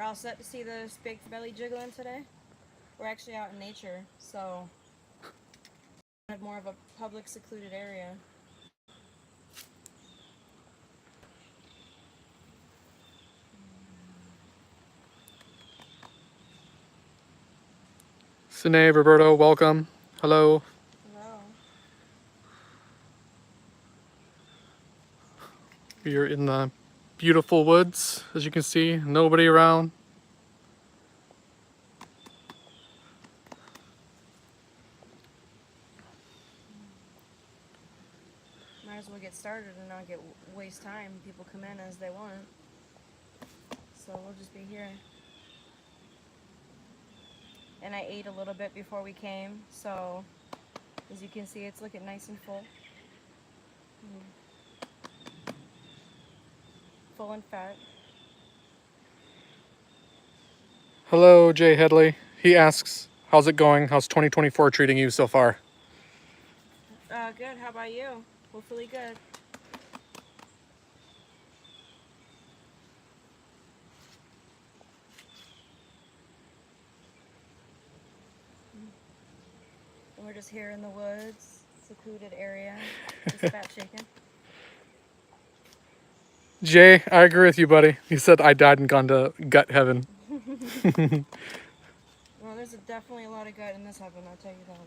We're all set to see this big belly jiggling today. We're actually out in nature, so more of a public secluded area. Sine, Roberto, welcome. Hello. Hello. We are in the beautiful woods, as you can see. Nobody around. Might as well get started and not waste time. People come in as they want. So we'll just be here. And I ate a little bit before we came, so as you can see, it's looking nice and full. Full and fat. Hello, Jay Headley. He asks, how's it going? How's 2024 treating you so far? Good. How about you? Hopefully good. And we're just here in the woods, secluded area, just fat chicken. Jay, I agree with you, buddy. He said I died and gone to gut heaven. Well, there's definitely a lot of gut in this heaven, I'll tell you that.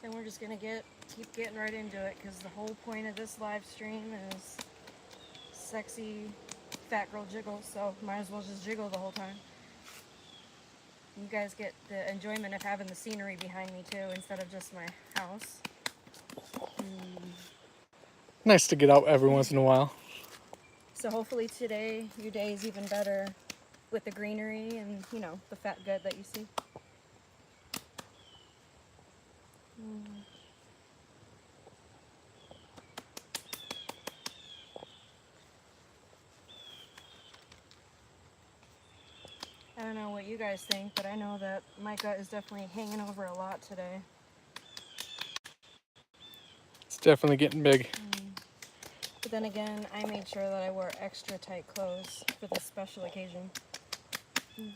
And we're just gonna keep getting right into it, because the whole point of this live stream is sexy fat girl jiggles, so might as well just jiggle the whole time. You guys get the enjoyment of having the scenery behind me too, instead of just my house. Nice to get out every once in a while. So hopefully today your day is even better with the greenery and, you know, the fat gut that you see. I don't know what you guys think, but I know that my gut is definitely hanging over a lot today. It's definitely getting big. But then again, I made sure that I wore extra tight clothes for this special occasion. Get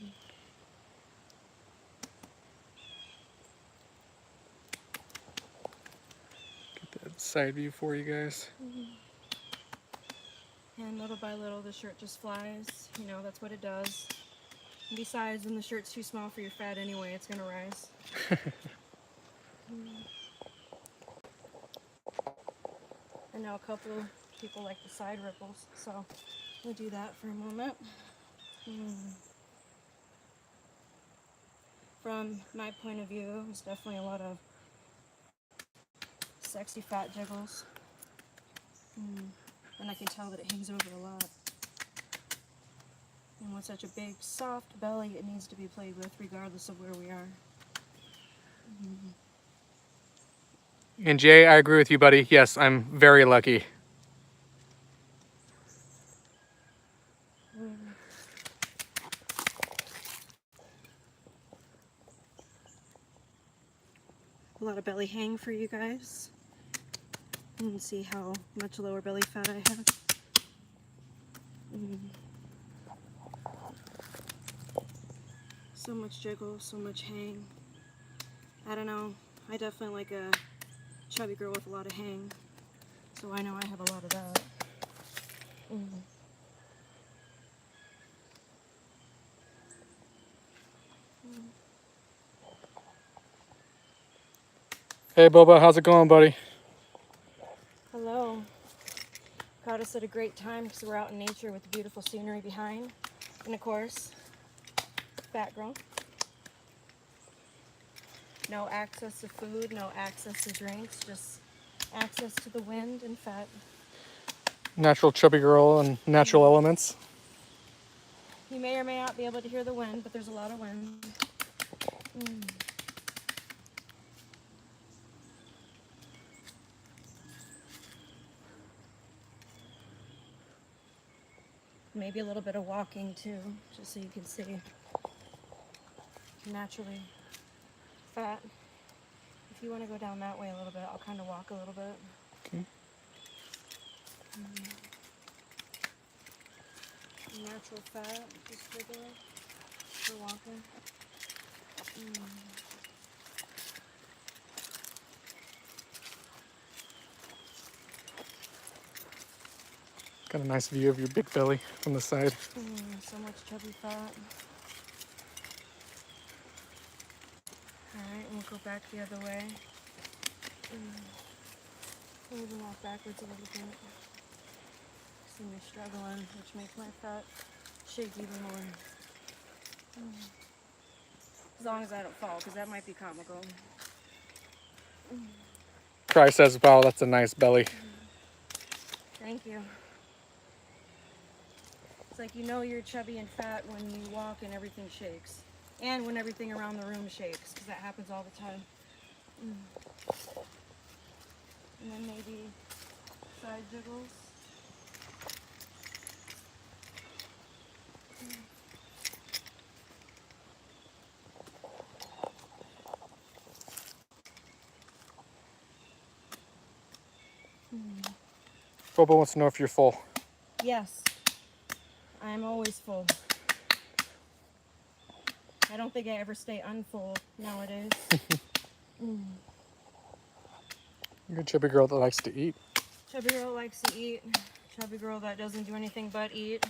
that side view for you guys. And little by little, the shirt just flies. You know, that's what it does. And besides, when the shirt's too small for your fat anyway, it's gonna rise. I know a couple of people like the side ripples, so we'll do that for a moment. From my point of view, there's definitely a lot of sexy fat jiggles. And I can tell that it hangs over a lot. And with such a big, soft belly, it needs to be played with regardless of where we are. And Jay, I agree with you, buddy. Yes, I'm very lucky. A lot of belly hang for you guys. You can see how much lower belly fat I have. So much jiggle, so much hang. I don't know, I definitely like a chubby girl with a lot of hang, so I know I have a lot of that. Hey, Boba, how's it going, buddy? Hello. Caught us at a great time because we're out in nature with the beautiful scenery behind. And of course, fat girl. No access to food, no access to drinks, just access to the wind and fat. Natural chubby girl and natural elements. You may or may not be able to hear the wind, but there's a lot of wind. Maybe a little bit of walking too, just so you can see naturally fat. If you want to go down that way a little bit, I'll kind of walk a little bit. Okay. Natural fat, just regular for walking. Got a nice view of your big belly from the side. So much chubby fat. Alright, and we'll go back the other way. Maybe walk backwards a little bit. See me struggling, which makes my fat shake even more. As long as I don't fall, because that might be comical. Cry says, wow, that's a nice belly. Thank you. It's like you know you're chubby and fat when you walk and everything shakes. And when everything around the room shakes, because that happens all the time. And then maybe side jiggles. Bobo wants to know if you're full. Yes, I'm always full. I don't think I ever stay unfull nowadays. You're a chubby girl that likes to eat. Chubby girl likes to eat. Chubby girl that doesn't do anything but eat.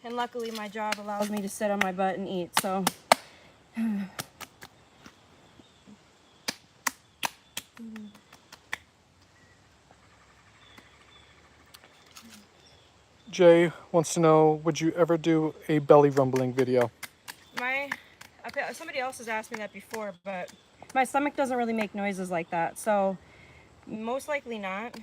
And luckily my job allows me to sit on my butt and eat, so. Jay wants to know, would you ever do a belly rumbling video? Somebody else has asked me that before, but my stomach doesn't really make noises like that, so most likely not.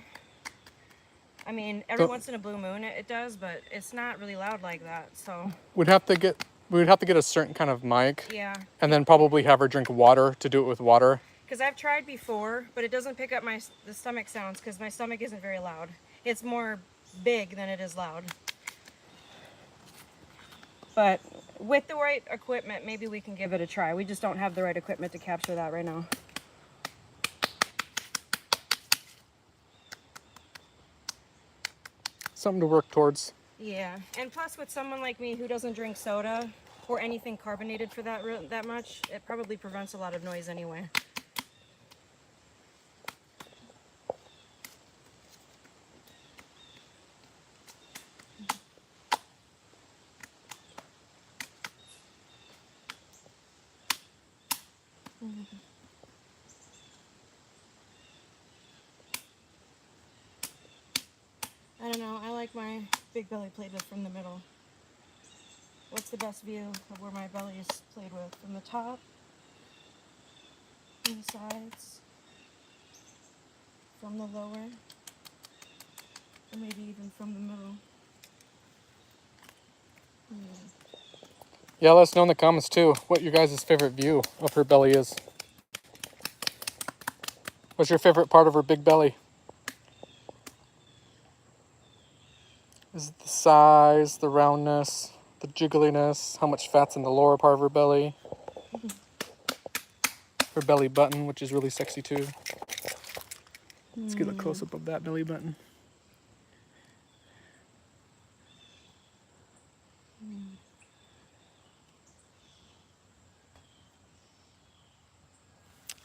I mean, every once in a blue moon it does, but it's not really loud like that, so. We would have to get a certain kind of mic. Yeah. And then probably have her drink water to do it with water. Because I've tried before, but it doesn't pick up the stomach sounds because my stomach isn't very loud. It's more big than it is loud. But with the right equipment, maybe we can give it a try. We just don't have the right equipment to capture that right now. Something to work towards. Yeah, and plus with someone like me who doesn't drink soda or anything carbonated for that much, it probably prevents a lot of noise anyway. I don't know, I like my big belly played with from the middle. What's the best view of where my belly is played with? From the top, from the sides, from the lower, or maybe even from the middle. Yeah, let us know in the comments too what your guys' favorite view of her belly is. What's your favorite part of her big belly? Is it the size, the roundness, the jiggliness, how much fat's in the lower part of her belly? Her belly button, which is really sexy too. Let's get a close-up of that belly button.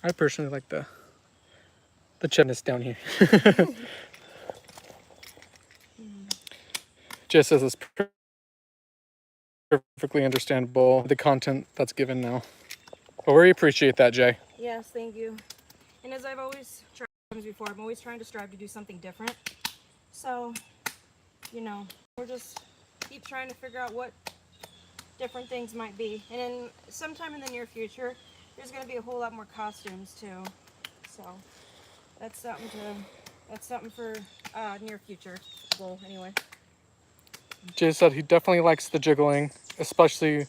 I personally like the chubness down here. Just says it's perfectly understandable, the content that's given now. But we appreciate that, Jay. Yes, thank you. And as I've always tried before, I'm always trying to strive to do something different. So, you know, we're just keep trying to figure out what different things might be. And then sometime in the near future, there's going to be a whole lot more costumes too. So that's something for near future goal anyway. Jay said he definitely likes the jiggling, especially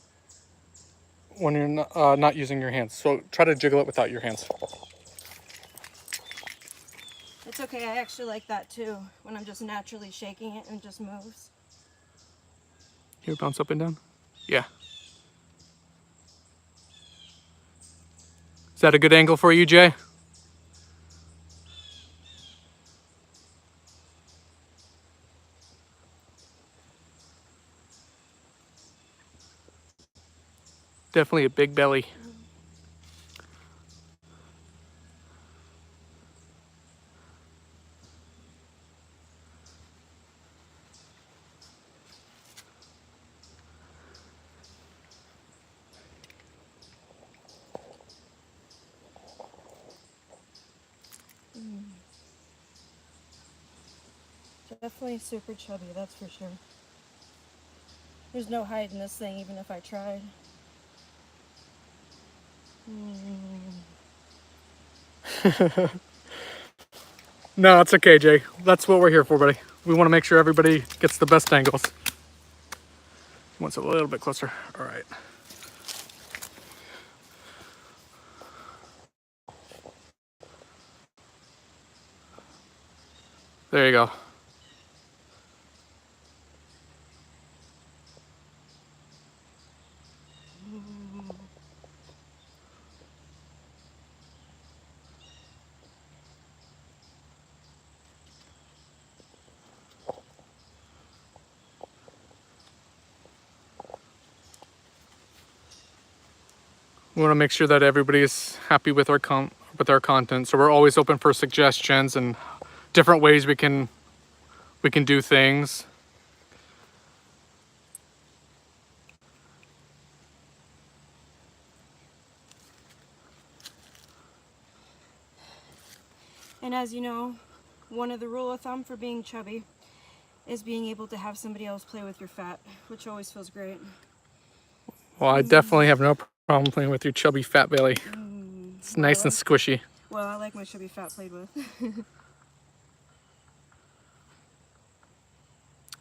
when you're not using your hands. So try to jiggle it without your hands. It's okay, I actually like that too, when I'm just naturally shaking it and it just moves. You bounce up and down? Yeah. Is that a good angle for you, Jay? Definitely a big belly. Definitely super chubby, that's for sure. There's no hiding this thing, even if I tried. No, it's okay, Jay. That's what we're here for, buddy. We want to make sure everybody gets the best angles. Once a little bit closer. All right. There you go. We want to make sure that everybody's happy with our content, so we're always open for suggestions and different ways we can do things. And as you know, one of the rule of thumb for being chubby is being able to have somebody else play with your fat, which always feels great. Well, I definitely have no problem playing with your chubby fat belly. It's nice and squishy. Well, I like my chubby fat played with.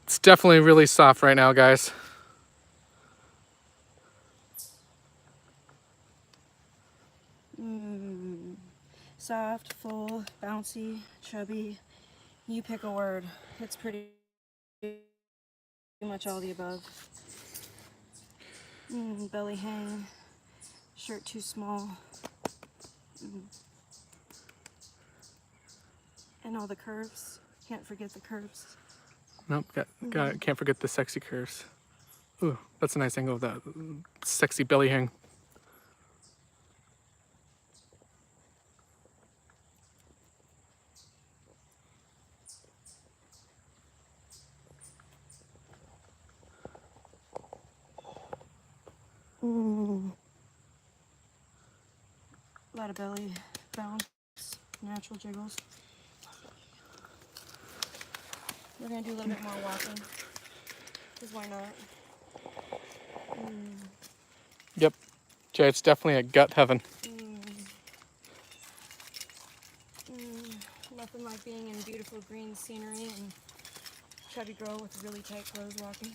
It's definitely really soft right now, guys. Soft, full, bouncy, chubby. You pick a word. It's pretty much all the above. Belly hang. Shirt too small. And all the curves. Can't forget the curves. Nope, can't forget the sexy curves. Ooh, that's a nice angle of that sexy belly hang. A lot of belly bounce, natural jiggles. We're gonna do a little bit more walking, because why not? Yep, Jay, it's definitely a gut heaven. Nothing like being in beautiful green scenery and chubby girl with really tight clothes walking.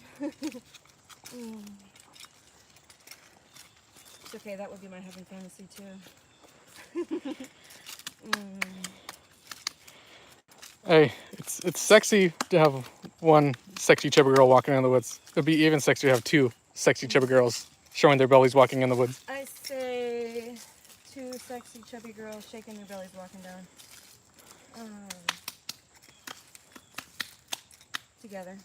It's okay, that would be my heaven fantasy too. Hey, it's sexy to have one sexy chubby girl walking in the woods. It'd be even sexier to have two sexy chubby girls showing their bellies walking in the woods. I say two sexy chubby girls shaking their bellies walking down. Together.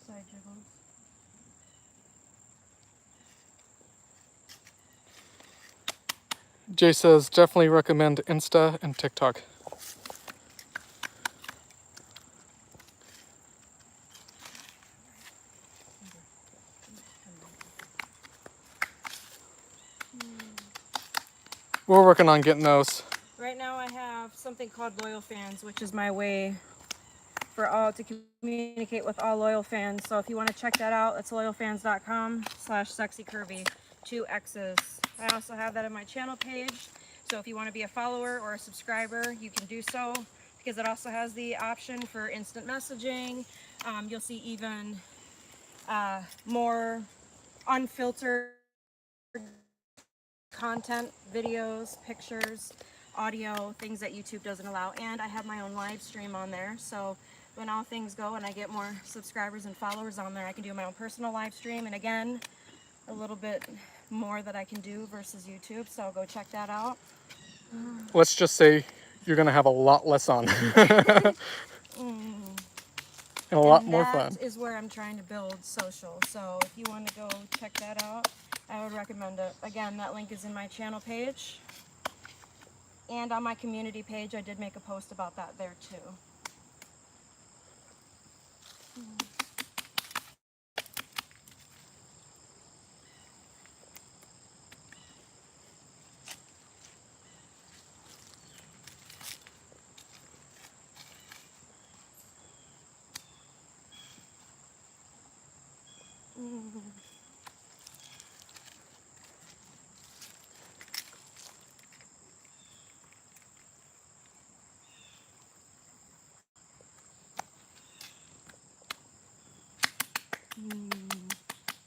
Side jiggles. Jay says definitely recommend Insta and TikTok. We're working on getting those. Right now I have something called Loyal Fans, which is my way for all to communicate with all loyal fans. So if you want to check that out, it's loyalfans.com/sexycurvy, 2 X's. I also have that on my channel page. So if you want to be a follower or a subscriber, you can do so, because it also has the option for instant messaging. You'll see even more unfiltered content, videos, pictures, audio, things that YouTube doesn't allow. And I have my own live stream on there, so when all things go and I get more subscribers and followers on there, I can do my own personal live stream. And again, a little bit more that I can do versus YouTube, so go check that out. Let's just say you're gonna have a lot less on. And a lot more fun. That is where I'm trying to build social. So if you want to go check that out, I would recommend it. Again, that link is in my channel page. And on my community page, I did make a post about that there too.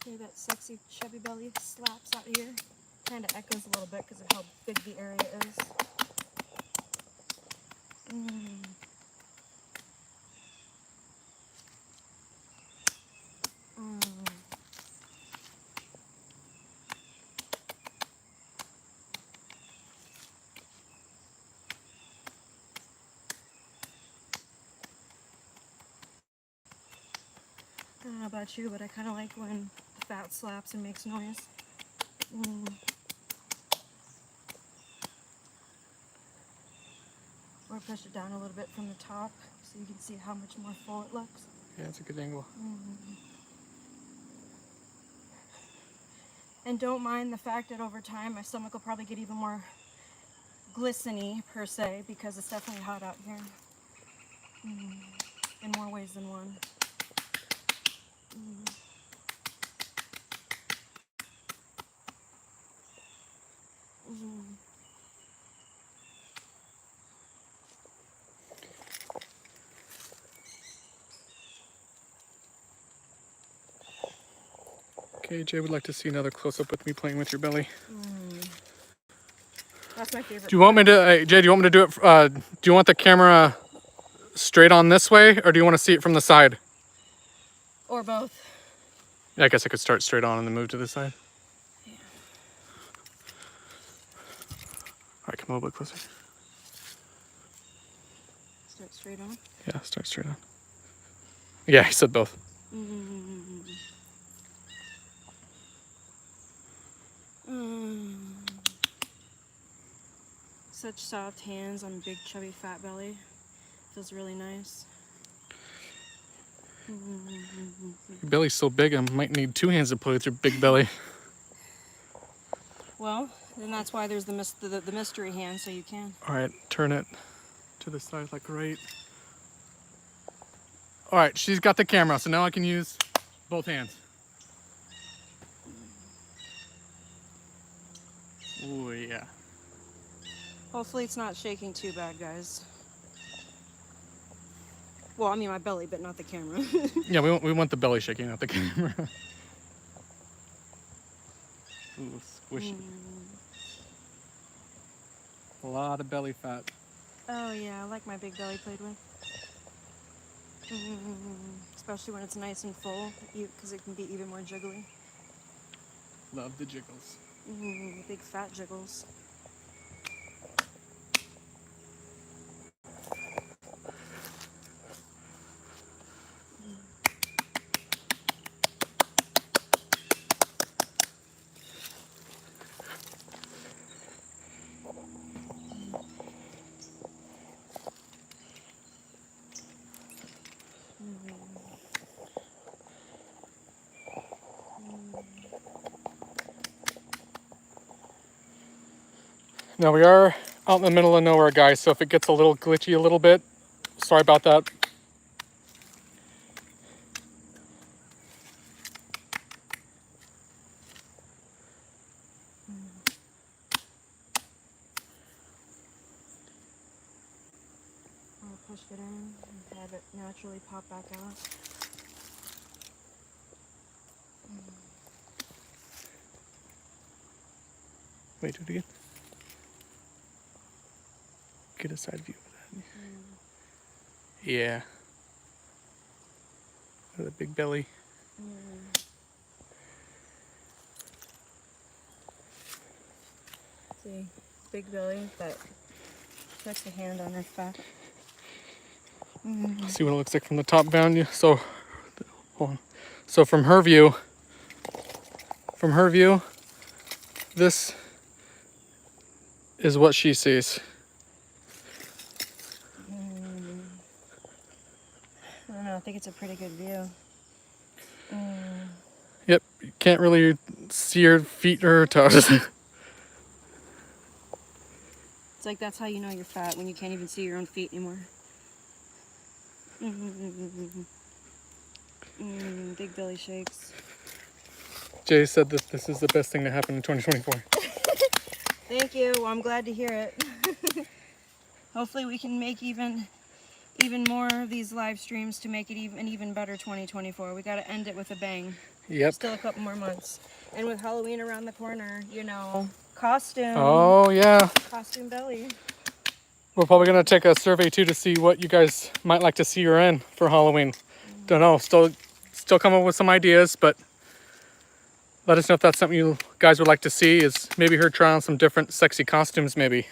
Hear that sexy chubby belly slaps out here. Kind of echoes a little bit because of how big the area is. I don't know about you, but I kind of like when the fat slaps and makes noise. Or push it down a little bit from the top so you can see how much more full it looks. Yeah, it's a good angle. And don't mind the fact that over time my stomach will probably get even more glistening per se, because it's definitely hot out here. In more ways than one. Okay, Jay would like to see another close-up with me playing with your belly. That's my favorite. Do you want me to, Jay, do you want me to do it, do you want the camera straight on this way, or do you want to see it from the side? Or both. Yeah, I guess I could start straight on and then move to this side. Yeah. All right, come a little bit closer. Start straight on? Yeah, start straight on. Yeah, he said both. Such soft hands on big chubby fat belly. Feels really nice. Your belly's so big, I might need two hands to play with your big belly. Well, then that's why there's the mystery hand, so you can. All right, turn it to the side like right. All right, she's got the camera, so now I can use both hands. Oh yeah. Hopefully it's not shaking too bad, guys. Well, I mean my belly, but not the camera. Yeah, we want the belly shaking, not the camera. Ooh, squishy. A lot of belly fat. Oh yeah, I like my big belly played with. Especially when it's nice and full, because it can be even more jiggly. Love the jiggles. Big fat jiggles. Now we are out in the middle of nowhere, guys, so if it gets a little glitchy a little bit, sorry about that. I'll push it in and have it naturally pop back out. Wait, do it again. Get a side view of that. Yeah. The big belly. see. Big belly, but puts a hand on her fat. See what it looks like from the top down. So, hold on. So from her view, this is what she sees. I don't know. I think it's a pretty good view. Yep, you can't really see her feet or her toes. It's like that's how you know you're fat, when you can't even see your own feet anymore. Big belly shakes. Jay said that this is the best thing to happen in 2024. Thank you. Well, I'm glad to hear it. Hopefully we can make even more of these live streams to make it an even better 2024. We got to end it with a bang. Yep. Still a couple more months. And with Halloween around the corner, you know, costume. Oh, yeah. Costume belly. We're probably going to take a survey, too, to see what you guys might like to see her in for Halloween. Don't know. Still coming up with some ideas, but let us know if that's something you guys would like to see, is maybe her try on some different sexy costumes, maybe.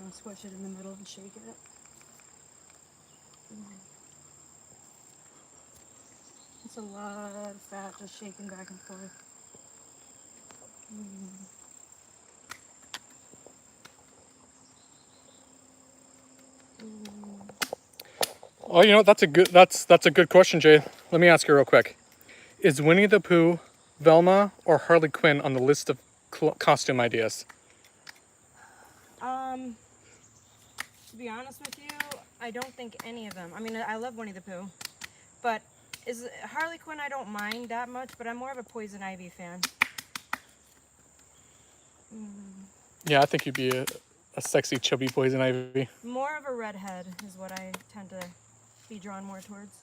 I'll squish it in the middle and shake it. It's a lot of fat just shaking back and forth. Oh, you know, that's a good question, Jay. Let me ask you real quick. Is Winnie the Pooh, Velma, or Harley Quinn on the list of costume ideas? To be honest with you, I don't think any of them. I mean, I love Winnie the Pooh, but is Harley Quinn, I don't mind that much, but I'm more of a Poison Ivy fan. Yeah, I think you'd be a sexy, chubby Poison Ivy. More of a redhead is what I tend to be drawn more towards.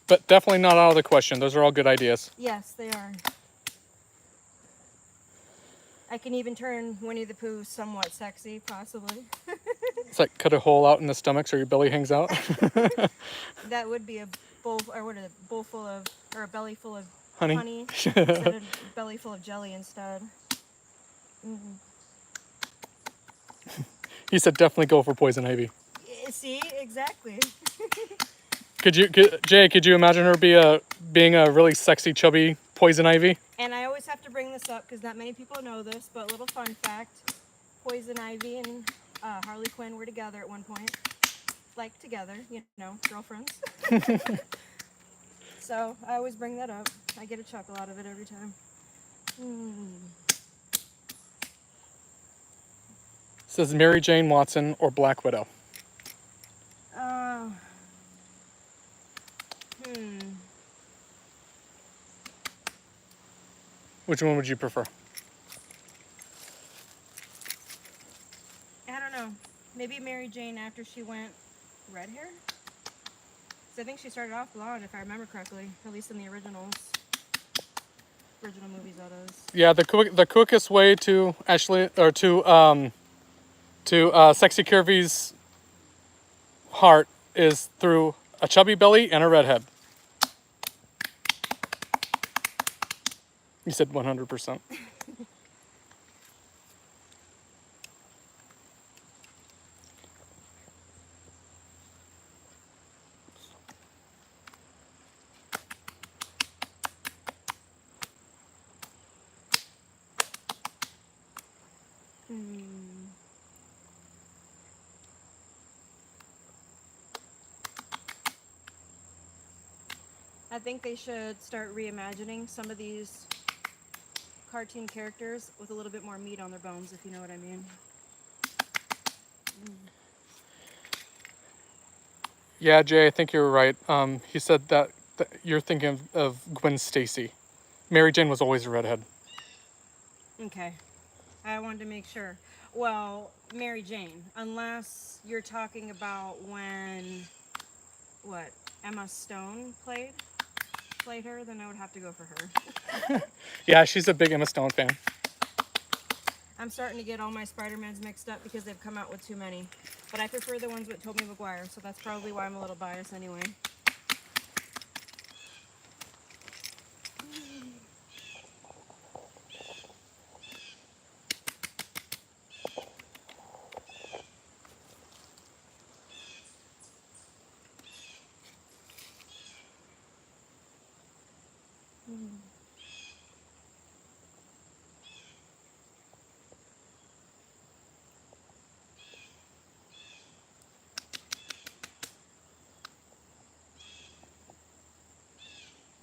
But definitely not out of the question. Those are all good ideas. Yes, they are. I can even turn Winnie the Pooh somewhat sexy, possibly. It's like cut a hole out in the stomach so your belly hangs out. That would be a bowl, or what is it? Bowl full of, or a belly full of Honey. instead of belly full of jelly instead. He said definitely go for Poison Ivy. See, exactly. Jay, could you imagine her being a really sexy, chubby Poison Ivy? And I always have to bring this up because not many people know this, but little fun fact, Poison Ivy and Harley Quinn were together at one point. Like together, you know, girlfriends. So I always bring that up. I get a chuckle out of it every time. Says Mary Jane Watson or Black Widow. Which one would you prefer? I don't know. Maybe Mary Jane after she went red hair? Because I think she started off blonde, if I remember correctly. At least in the originals. Original movies, that is. Yeah, the quickest way to Ashley, or to Sexy Curvy's heart is through a chubby belly and a redhead. You said 100%. I think they should start reimagining some of these cartoon characters with a little bit more meat on their bones, if you know what I mean. Yeah, Jay, I think you're right. He said that you're thinking of Gwen Stacy. Mary Jane was always a redhead. Okay. I wanted to make sure. Well, Mary Jane, unless you're talking about when, what, Emma Stone played her, then I would have to go for her. Yeah, she's a big Emma Stone fan. I'm starting to get all my Spider-Mans mixed up because they've come out with too many. But I prefer the ones with Tobey Maguire, so that's probably why I'm a little biased anyway.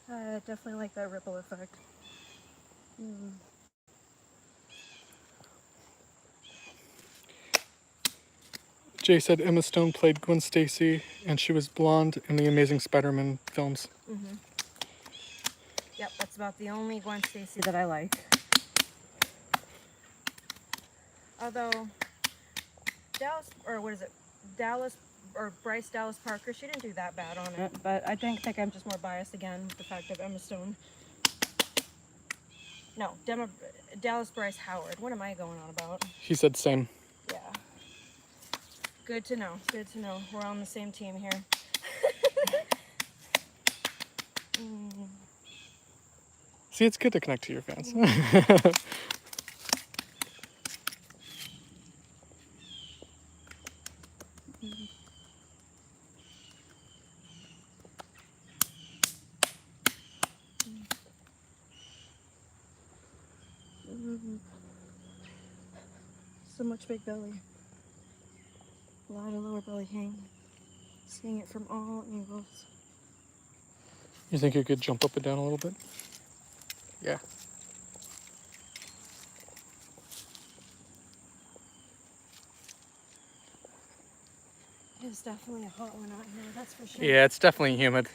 I definitely like that ripple effect. Jay said Emma Stone played Gwen Stacy, and she was blonde in the Amazing Spider-Man films. Yep, that's about the only Gwen Stacy that I like. Although, Bryce Dallas Parker, she didn't do that bad on it. But I think I'm just more biased again with the fact of Emma Stone. No, Dallas Bryce Howard. What am I going on about? He said same. Yeah. Good to know. Good to know. We're on the same team here. See, it's good to connect to your fans. So much big belly. A lot of lower belly hang. Seeing it from all angles. You think you could jump up and down a little bit? Yeah. It's definitely a hot one out here, that's for sure. Yeah, it's definitely humid.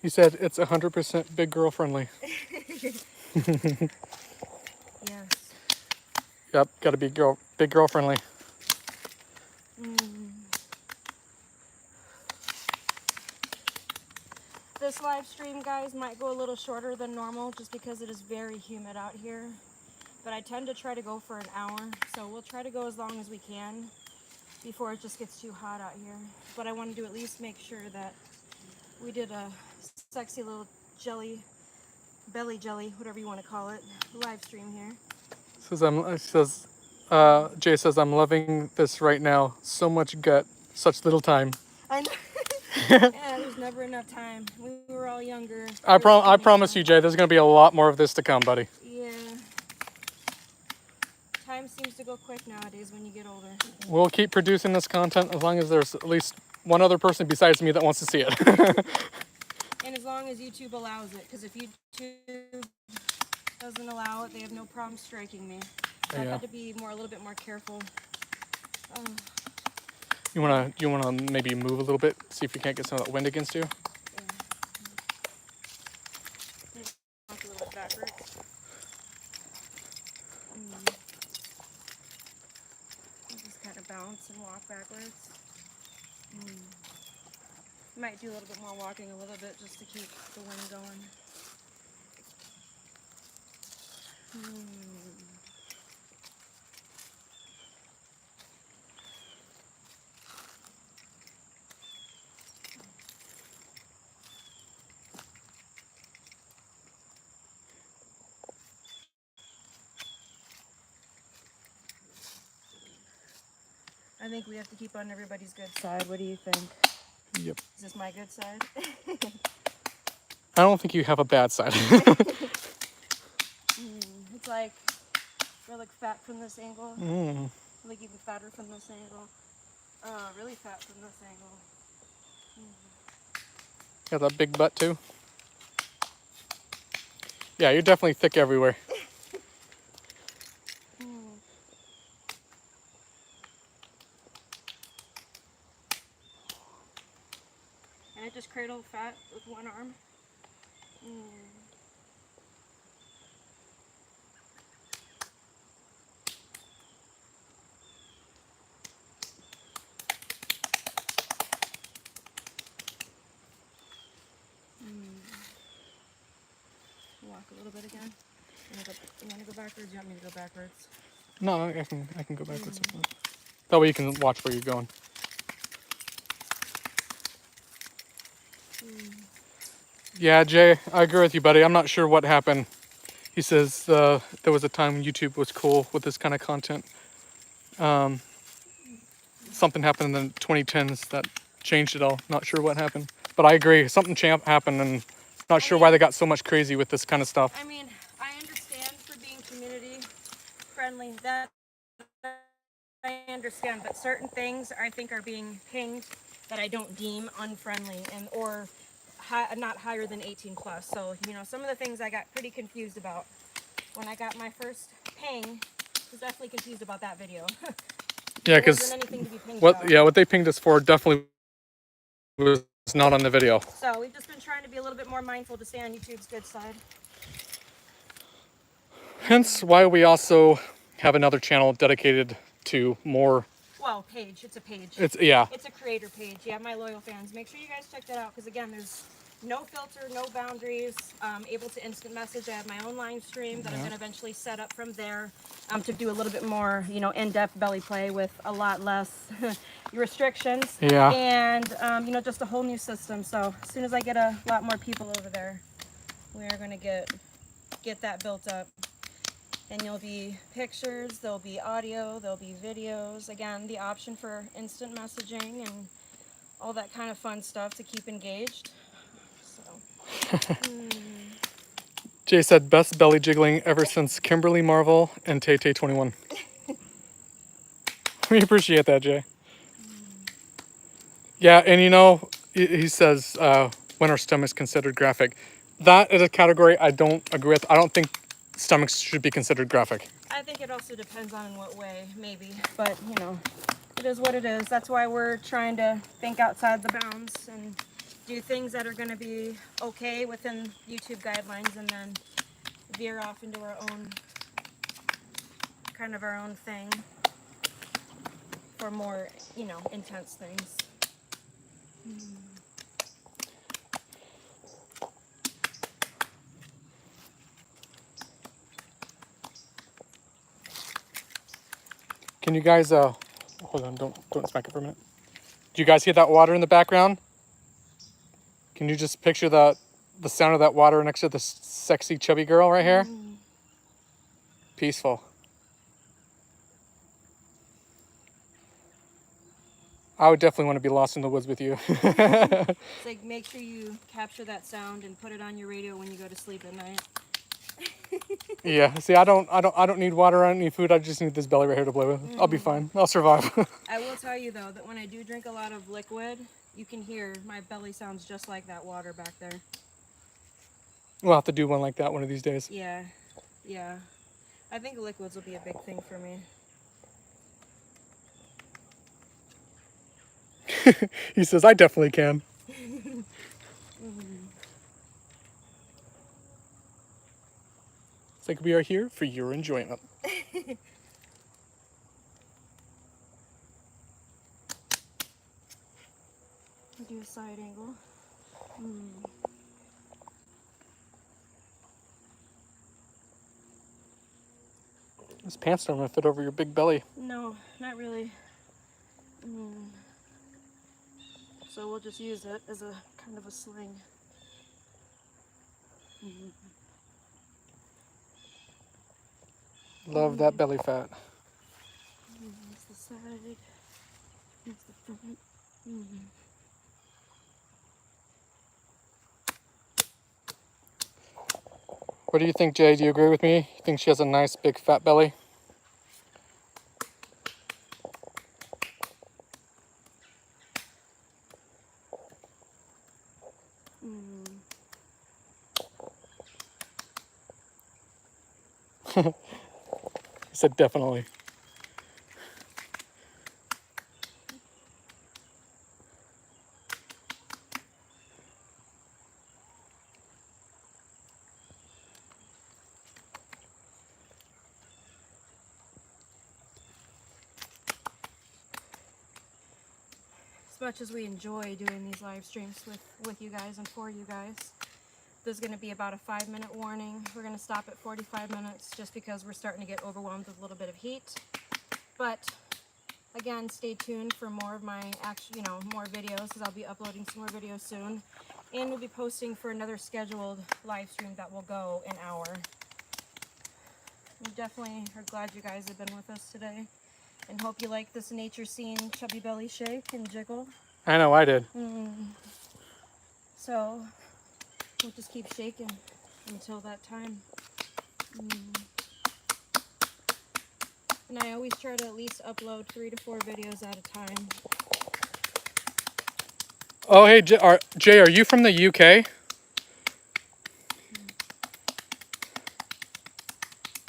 He said it's 100% big girl friendly. Yes. Yep, gotta be big girl friendly. This live stream, guys, might go a little shorter than normal just because it is very humid out here. But I tend to try to go for an hour, so we'll try to go as long as we can before it just gets too hot out here. But I wanted to at least make sure that we did a sexy little belly jelly, whatever you want to call it, live stream here. Jay says, I'm loving this right now. So much gut, such little time. I know. Yeah, there's never enough time. We were all younger. I promise you, Jay, there's going to be a lot more of this to come, buddy. Yeah. Time seems to go quick nowadays when you get older. We'll keep producing this content as long as there's at least one other person besides me that wants to see it. And as long as YouTube allows it, because if YouTube doesn't allow it, they have no problem striking me. So I've had to be a little bit more careful. You wanna maybe move a little bit, see if you can't get some of that wind against you. Yeah. Walk a little bit backwards. Just kind of bounce and walk backwards. Might do a little bit more walking a little bit just to keep the wind going. I think we have to keep on everybody's good side. What do you think? Yep. Is this my good side? I don't think you have a bad side. It's like, do I look fat from this angle? Like even fatter from this angle. Really fat from this angle. Got that big butt too. Yeah, you're definitely thick everywhere. And I just cradle fat with one arm. Walk a little bit again. You want to go backwards? You want me to go backwards? No, I can go backwards. That way you can watch where you're going. Yeah, Jay, I agree with you, buddy. I'm not sure what happened. He says there was a time when YouTube was cool with this kind of content. Something happened in the 2010s that changed it all. Not sure what happened. But I agree. Something happened, and not sure why they got so much crazy with this kind of stuff. I mean, I understand for being community friendly. That I understand, but certain things I think are being pinged that I don't deem unfriendly or not higher than 18 plus. So, you know, some of the things I got pretty confused about when I got my first ping. I was definitely confused about that video. Yeah, because what they pinged us for definitely was not on the video. So we've just been trying to be a little bit more mindful to stay on YouTube's good side. Hence why we also have another channel dedicated to more. Well, page. It's a page. It's a creator page. Yeah, my loyal fans. Make sure you guys check that out because again, there's no filter, no boundaries. Able to instant message. I have my own live stream that I'm going to eventually set up from there to do a little bit more, you know, in-depth belly play with a lot less restrictions. Yeah. And you know, just a whole new system. So as soon as I get a lot more people over there, we are going to get that built up. And there'll be pictures, there'll be audio, there'll be videos. Again, the option for instant messaging and all that kind of fun stuff to keep engaged. So. Jay said best belly jiggling ever since Kimberly Marvel and Tay21. We appreciate that, Jay. Yeah, and you know, he says when our stomach's considered graphic. That is a category I don't agree with. I don't think stomachs should be considered graphic. I think it also depends on in what way, maybe. But, you know, it is what it is. That's why we're trying to think outside the bounds and do things that are going to be okay within YouTube guidelines and then veer off into our own, kind of our own thing for more, you know, intense things. Can you guys, hold on, don't smack it for a minute. Do you guys hear that water in the background? Can you just picture the sound of that water next to the sexy chubby girl right here? Peaceful. I would definitely want to be lost in the woods with you. It's like, make sure you capture that sound and put it on your radio when you go to sleep at night. Yeah, see, I don't need water, I don't need food, I just need this belly right here to play with. I'll be fine, I'll survive. I will tell you though, that when I do drink a lot of liquid, you can hear my belly sounds just like that water back there. We'll have to do one like that one of these days. Yeah, yeah. I think liquids will be a big thing for me. He says, I definitely can. It's like we are here for your enjoyment. Do a side angle. Those pants don't want to fit over your big belly. No, not really. So we'll just use it as a kind of a sling. Love that belly fat. Here's the side. Here's the front. What do you think, Jay? Do you agree with me? You think she has a nice big fat belly? He said definitely. As much as we enjoy doing these live streams with you guys and for you guys, there's going to be about a 5-minute warning. We're going to stop at 45 minutes just because we're starting to get overwhelmed with a little bit of heat. But again, stay tuned for more of my more videos, because I'll be uploading some more videos soon. And we'll be posting for another scheduled live stream that will go an hour. We definitely are glad you guys have been with us today. And hope you like this nature scene, chubby belly shake and jiggle. I know I did. So we'll just keep shaking until that time. And I always try to at least upload 3 to 4 videos at a time. Oh, hey, Jay, are you from the UK?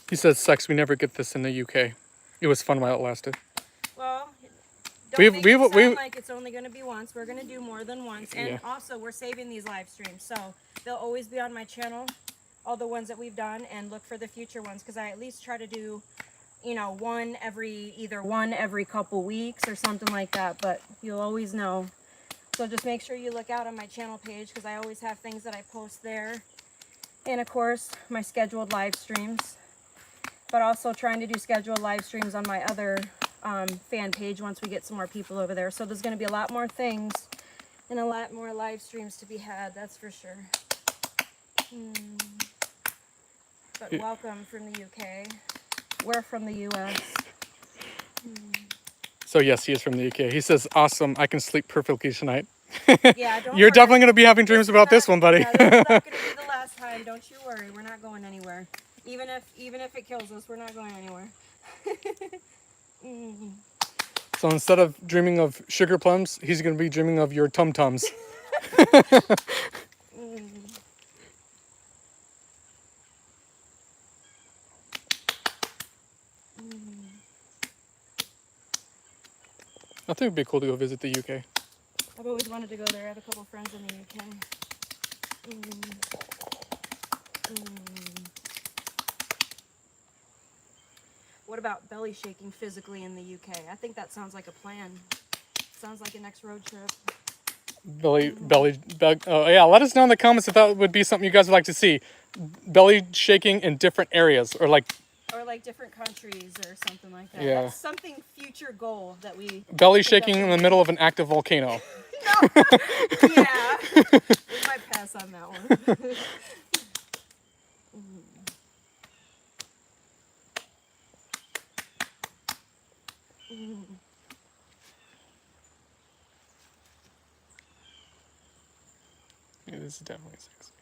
He says, "Sex, we never get this in the UK. It was fun while it lasted." Well, don't make it sound like it's only going to be once. We're going to do more than once. And also, we're saving these live streams. So they'll always be on my channel, all the ones that we've done, and look for the future ones. Because I at least try to do, one every couple weeks or something like that. But you'll always know. So just make sure you look out on my channel page, because I always have things that I post there. And of course, my scheduled live streams. But also trying to do scheduled live streams on my other fan page once we get some more people over there. So there's going to be a lot more things and a lot more live streams to be had, that's for sure. But welcome from the UK. We're from the US. So yes, he is from the UK. He says, "Awesome, I can sleep perfectly tonight." Yeah, don't You're worry. definitely going to be having dreams about this one, buddy. Yeah, this is not going to be the last time. Don't you worry. We're not going anywhere. Even if it kills us, we're not going anywhere. So instead of dreaming of sugar plums, he's going to be dreaming of your tum-tums. I think it'd be cool to go visit the UK. I've always wanted to go there. I have a couple friends in the UK. What about belly shaking physically in the UK? I think that sounds like a plan. Sounds like a next road trip. Yeah, let us know in the comments if that would be something you guys would like to see. Belly shaking in different areas, or like different countries or something like that. Yeah. That's something future goal that we... Belly shaking in the middle of an active volcano. No. Yeah. We might pass on that one. Yeah, this is definitely sexy.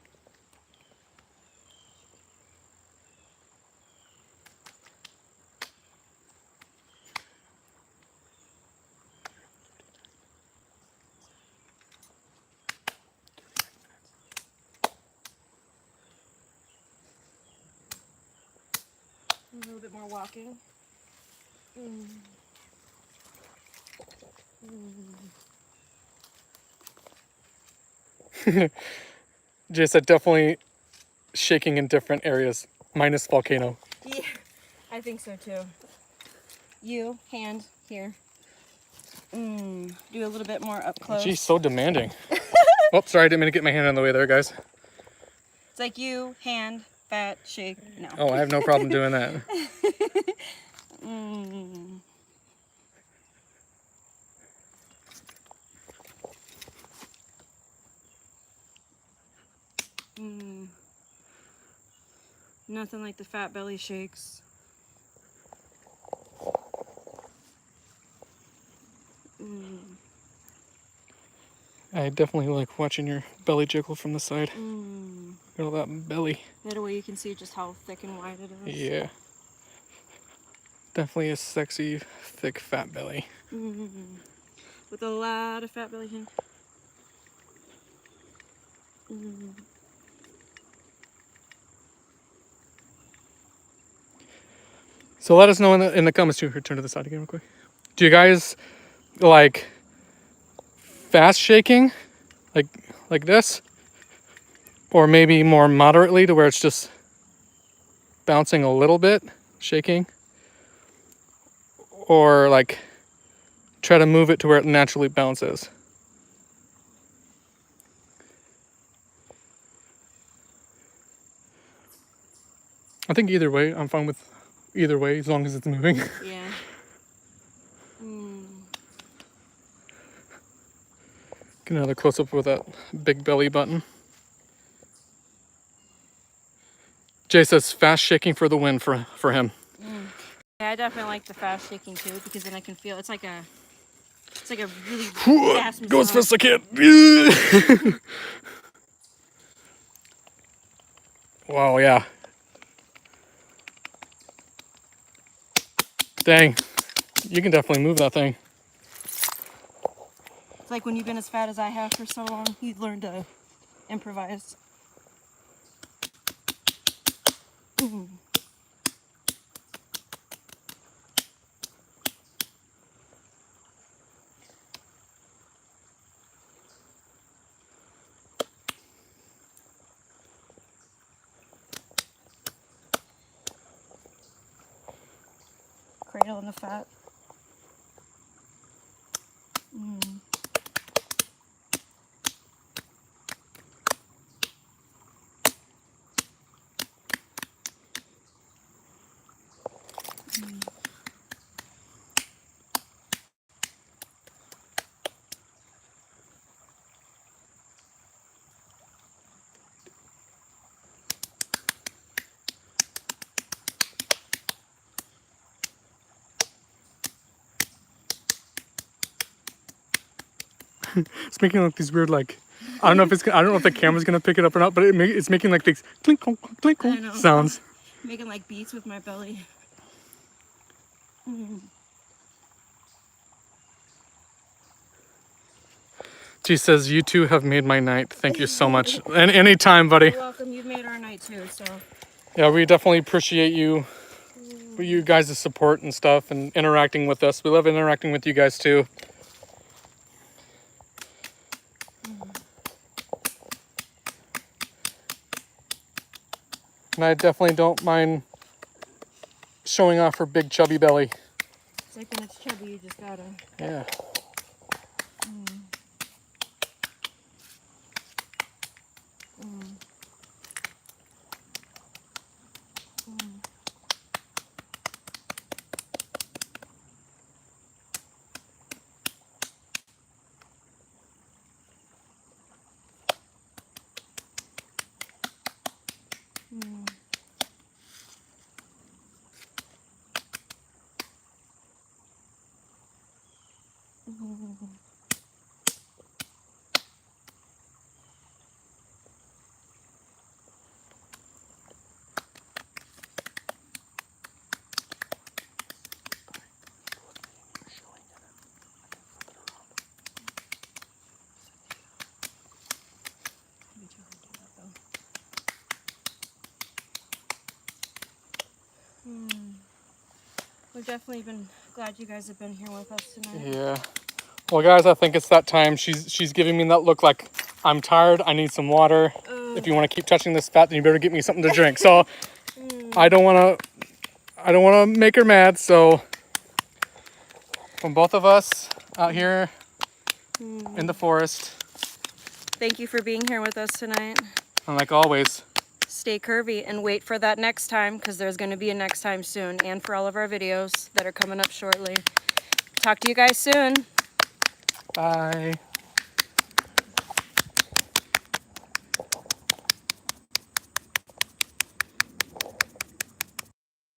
A little bit more walking. Jay said definitely shaking in different areas, minus volcano. Yeah, I think so too. You, hand, here. Do a little bit more up close. She's so demanding. Oh, sorry, I didn't mean to get my hand on the way there, guys. It's like you, hand, fat, shake. No. Oh, I have no problem doing that. Nothing like the fat belly shakes. I definitely like watching your belly jiggle from the side. Got all that belly. That way you can see just how thick and wide it is. Yeah. Definitely a sexy, thick, fat belly. With a lot of fat belly here. So let us know in the comments too. Here, turn to the side again real quick. Do you guys like fast shaking, like this, or maybe more moderately to where it's just bouncing a little bit, shaking, or like try to move it to where it naturally bounces? I think either way, I'm fine with either way as long as it's moving. Yeah. Get another close up with that big belly button. Jay says fast shaking for the win for him. Yeah, I definitely like the fast shaking too, because then I can feel it's like a really fast massage. Go as fast as I can. Wow, yeah. Dang, you can definitely move that thing. It's like when you've been as fat as I have for so long, you've learned to improvise. Cradle in the fat. It's making like these weird like, I don't know if the camera's gonna pick it up or not, but it's making like these clink clink sounds. Making like beats with my belly. She says, you two have made my night. Thank you so much. And anytime, buddy. You're welcome. You've made our night too, so. Yeah, we definitely appreciate you, for you guys' support and stuff and interacting with us. We love interacting with you guys too. And I definitely don't mind showing off her big chubby belly. It's like when it's chubby, you just gotta. Yeah. We've definitely been glad you guys have been here with us tonight. Yeah. Well, guys, I think it's that time. She's giving me that look like I'm tired. I need some water. If you want to keep touching this fat, then you better get me something to drink. So I don't want to make her mad. So from both of us out here in the forest. Thank you for being here with us tonight. And like always, stay curvy and wait for that next time, because there's going to be a next time soon, and for all of our videos that are coming up shortly. Talk to you guys soon. bye.